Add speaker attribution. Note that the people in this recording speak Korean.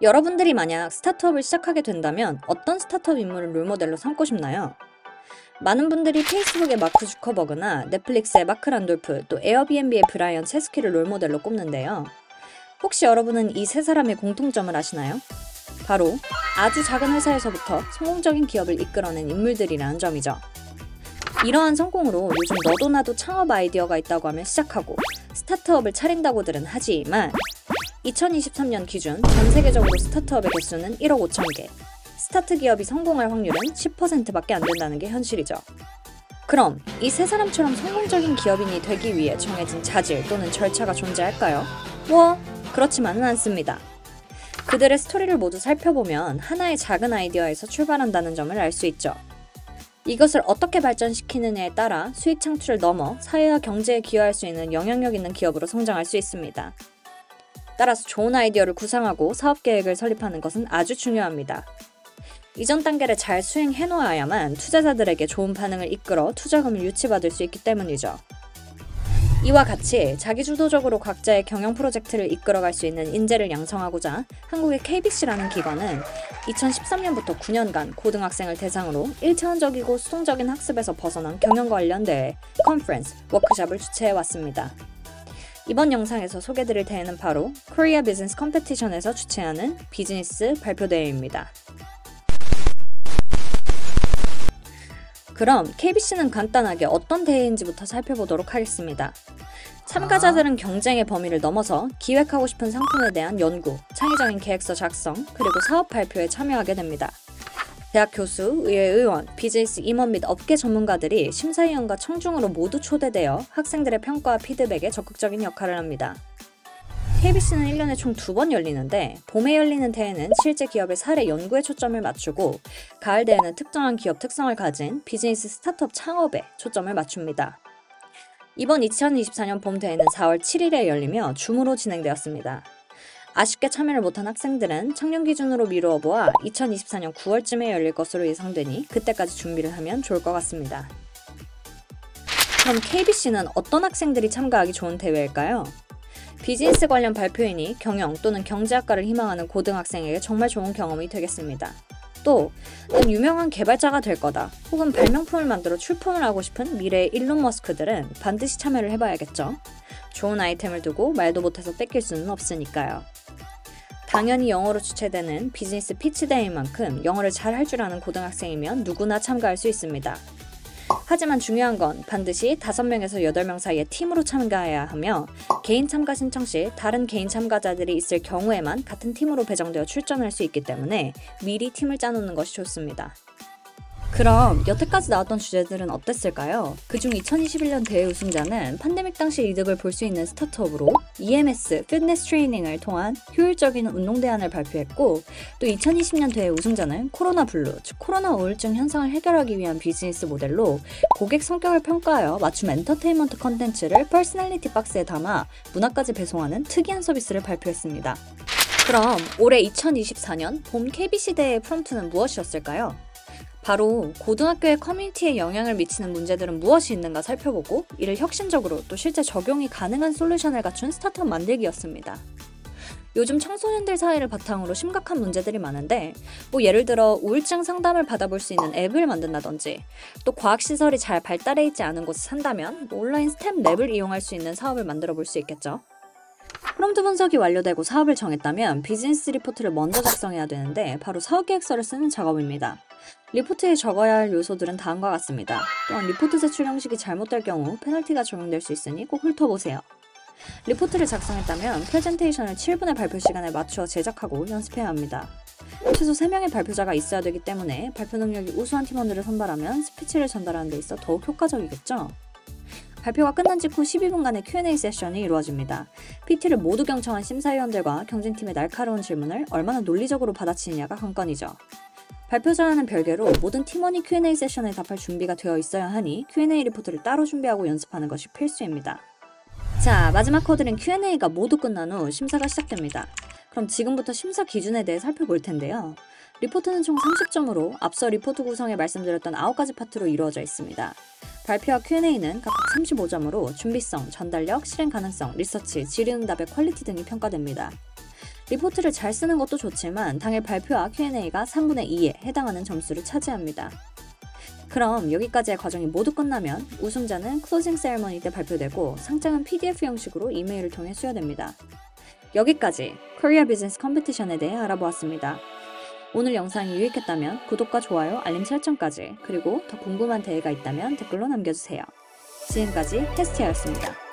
Speaker 1: 여러분들이 만약 스타트업을 시작하게 된다면 어떤 스타트업 인물을 롤모델로 삼고 싶나요? 많은 분들이 페이스북의 마크 주커버그나 넷플릭스의 마크 란돌프, 또 에어비앤비의 브라이언 체스키를 롤모델로 꼽는데요. 혹시 여러분은 이 세 사람의 공통점을 아시나요? 바로 아주 작은 회사에서부터 성공적인 기업을 이끌어낸 인물들이라는 점이죠. 이러한 성공으로 요즘 너도 나도 창업 아이디어가 있다고 하면 시작하고 스타트업을 차린다고들은 하지만 2023년 기준 전 세계적으로 스타트업의 개수는 1억 5천 개, 스타트 기업이 성공할 확률은 10%밖에 안 된다는 게 현실이죠. 그럼 이 세 사람처럼 성공적인 기업인이 되기 위해 정해진 자질 또는 절차가 존재할까요? 그렇지만은 않습니다. 그들의 스토리를 모두 살펴보면 하나의 작은 아이디어에서 출발한다는 점을 알 수 있죠. 이것을 어떻게 발전시키느냐에 따라 수익 창출을 넘어 사회와 경제에 기여할 수 있는 영향력 있는 기업으로 성장할 수 있습니다. 따라서 좋은 아이디어를 구상하고 사업 계획을 설립하는 것은 아주 중요합니다. 이전 단계를 잘 수행해 놓아야만 투자자들에게 좋은 반응을 이끌어 투자금을 유치받을 수 있기 때문이죠. 이와 같이 자기주도적으로 각자의 경영 프로젝트를 이끌어갈 수 있는 인재를 양성하고자 한국의 KBC라는 기관은 2013년부터 9년간 고등학생을 대상으로 1차원적이고 수동적인 학습에서 벗어난 경영 관련 대회, 컨퍼런스, 워크숍을 주최해왔습니다. 이번 영상에서 소개드릴 대회는 바로 Korea Business Competition에서 주최하는 비즈니스 발표대회입니다. 그럼 KBC는 간단하게 어떤 대회인지부터 살펴보도록 하겠습니다. 참가자들은 경쟁의 범위를 넘어서 기획하고 싶은 상품에 대한 연구, 창의적인 계획서 작성, 그리고 사업 발표에 참여하게 됩니다. 대학 교수, 의회 의원, 비즈니스 임원 및 업계 전문가들이 심사위원과 청중으로 모두 초대되어 학생들의 평가와 피드백에 적극적인 역할을 합니다. KBC는 1년에 총 2번 열리는데 봄에 열리는 대회는 실제 기업의 사례 연구에 초점을 맞추고 가을 대회는 특정한 기업 특성을 가진 비즈니스 스타트업 창업에 초점을 맞춥니다. 이번 2024년 봄 대회는 4월 7일에 열리며 줌으로 진행되었습니다. 아쉽게 참여를 못한 학생들은 청년 기준으로 미루어 보아 2024년 9월쯤에 열릴 것으로 예상되니 그때까지 준비를 하면 좋을 것 같습니다. 그럼 KBC는 어떤 학생들이 참가하기 좋은 대회일까요? 비즈니스 관련 발표인이 경영 또는 경제학과를 희망하는 고등학생에게 정말 좋은 경험이 되겠습니다. 또, 난 유명한 개발자가 될 거다, 혹은 발명품을 만들어 출품을 하고 싶은 미래의 일론 머스크들은 반드시 참여를 해봐야겠죠. 좋은 아이템을 두고 말도 못해서 뺏길 수는 없으니까요. 당연히 영어로 주최되는 비즈니스 피치 대회인 만큼 영어를 잘 할 줄 아는 고등학생이면 누구나 참가할 수 있습니다. 하지만 중요한 건 반드시 5명에서 8명 사이의 팀으로 참가해야 하며 개인 참가 신청 시 다른 개인 참가자들이 있을 경우에만 같은 팀으로 배정되어 출전할 수 있기 때문에 미리 팀을 짜놓는 것이 좋습니다. 그럼 여태까지 나왔던 주제들은 어땠을까요? 그중 2021년 대회 우승자는 팬데믹 당시 이득을 볼 수 있는 스타트업으로 EMS, 피트니스 트레이닝을 통한 효율적인 운동 대안을 발표했고, 또 2020년 대회 우승자는 코로나 블루, 즉 코로나 우울증 현상을 해결하기 위한 비즈니스 모델로 고객 성격을 평가하여 맞춤 엔터테인먼트 컨텐츠를 퍼스널리티 박스에 담아 문화까지 배송하는 특이한 서비스를 발표했습니다. 그럼 올해 2024년 봄 KBC 대회의 프롬프트는 무엇이었을까요? 바로 고등학교의 커뮤니티에 영향을 미치는 문제들은 무엇이 있는가 살펴보고 이를 혁신적으로 또 실제 적용이 가능한 솔루션을 갖춘 스타트업 만들기였습니다. 요즘 청소년들 사이를 바탕으로 심각한 문제들이 많은데 예를 들어 우울증 상담을 받아볼 수 있는 앱을 만든다든지, 또 과학시설이 잘 발달해 있지 않은 곳에 산다면 온라인 스템 랩을 이용할 수 있는 사업을 만들어 볼 수 있겠죠. 프롬프트 분석이 완료되고 사업을 정했다면 비즈니스 리포트를 먼저 작성해야 되는데 바로 사업계획서를 쓰는 작업입니다. 리포트에 적어야 할 요소들은 다음과 같습니다. 또한 리포트 제출 형식이 잘못될 경우 페널티가 적용될 수 있으니 꼭 훑어보세요. 리포트를 작성했다면 프레젠테이션을 7분의 발표 시간에 맞추어 제작하고 연습해야 합니다. 최소 3명의 발표자가 있어야 되기 때문에 발표 능력이 우수한 팀원들을 선발하면 스피치를 전달하는 데 있어 더욱 효과적이겠죠? 발표가 끝난 직후 12분간의 Q&A 세션이 이루어집니다. PT를 모두 경청한 심사위원들과 경쟁팀의 날카로운 질문을 얼마나 논리적으로 받아치느냐가 관건이죠. 발표자와는 별개로 모든 팀원이 Q&A 세션에 답할 준비가 되어 있어야 하니 Q&A 리포트를 따로 준비하고 연습하는 것이 필수입니다. 자, 마지막 코드는 Q&A가 모두 끝난 후 심사가 시작됩니다. 그럼 지금부터 심사 기준에 대해 살펴볼 텐데요. 리포트는 총 30점으로 앞서 리포트 구성에 말씀드렸던 9가지 파트로 이루어져 있습니다. 발표와 Q&A는 각각 35점으로 준비성, 전달력, 실행 가능성, 리서치, 질의응답의 퀄리티 등이 평가됩니다. 리포트를 잘 쓰는 것도 좋지만 당일 발표와 Q&A가 3분의 2에 해당하는 점수를 차지합니다. 그럼 여기까지의 과정이 모두 끝나면 우승자는 클로징 세리머니 때 발표되고 상장은 PDF 형식으로 이메일을 통해 수여됩니다. 여기까지 코리아 비즈니스 컴피티션에 대해 알아보았습니다. 오늘 영상이 유익했다면 구독과 좋아요, 알림 설정까지, 그리고 더 궁금한 대회가 있다면 댓글로 남겨주세요. 지금까지 캐스티아였습니다.